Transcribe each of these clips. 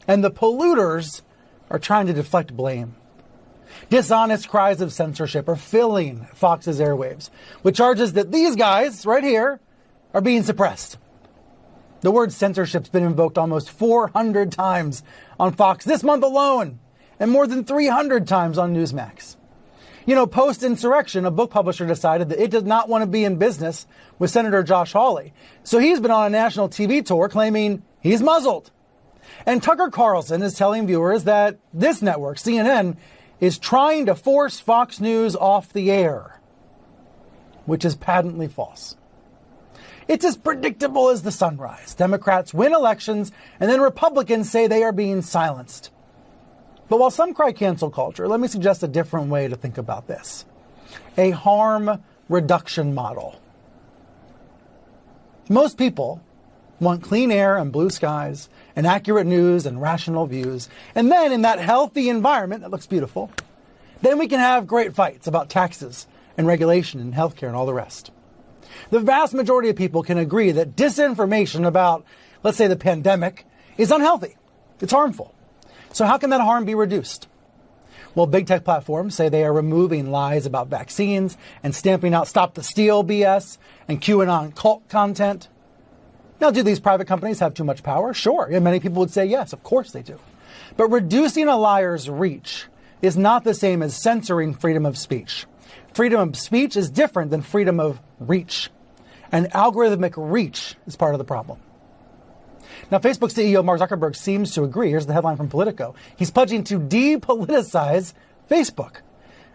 And the polluters are trying to deflect blame. Dishonest cries of censorship are filling Fox's airwaves with charges that these guys right here are being suppressed. The word censorship's been invoked almost 400 times on Fox this month alone, and more than 300 times on Newsmax. You know, post-insurrection, a book publisher decided that it did not want to be in business with Senator Josh Hawley. So he's been on a national TV tour claiming he's muzzled. And Tucker Carlson is telling viewers that this network, CNN, is trying to force Fox News off the air, which is patently false. It's as predictable as the sunrise. Democrats win elections, and then Republicans say they are being silenced. But while some cry cancel culture, let me suggest a different way to think about this. A harm reduction model. Most people want clean air and blue skies and accurate news and rational views. And then in that healthy environment that looks beautiful, then we can have great fights about taxes and regulation and healthcare and all the rest. The vast majority of people can agree that disinformation about, let's say, the pandemic is unhealthy. It's harmful. So how can that harm be reduced? Well, big tech platforms say they are removing lies about vaccines and stamping out Stop the Steal BS and QAnon cult content. Now, do these private companies have too much power? Sure. And many people would say yes, of course they do. But reducing a liar's reach is not the same as censoring freedom of speech. Freedom of speech is different than freedom of reach. And algorithmic reach is part of the problem. Now, Facebook CEO Mark Zuckerberg seems to agree. Here's the headline from Politico. He's pledging to depoliticize Facebook.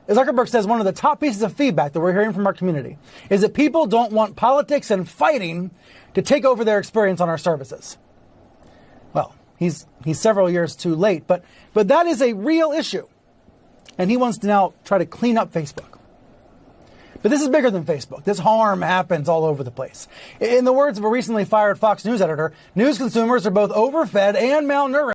Zuckerberg says one of the top pieces of feedback that we're hearing from our community is that people don't want politics and fighting to take over their experience on our services. Well, he's several years too late, but that is a real issue. And he wants to now try to clean up Facebook. But this is bigger than Facebook. This harm happens all over the place. In the words of a recently fired Fox News editor, news consumers are both overfed and malnourished.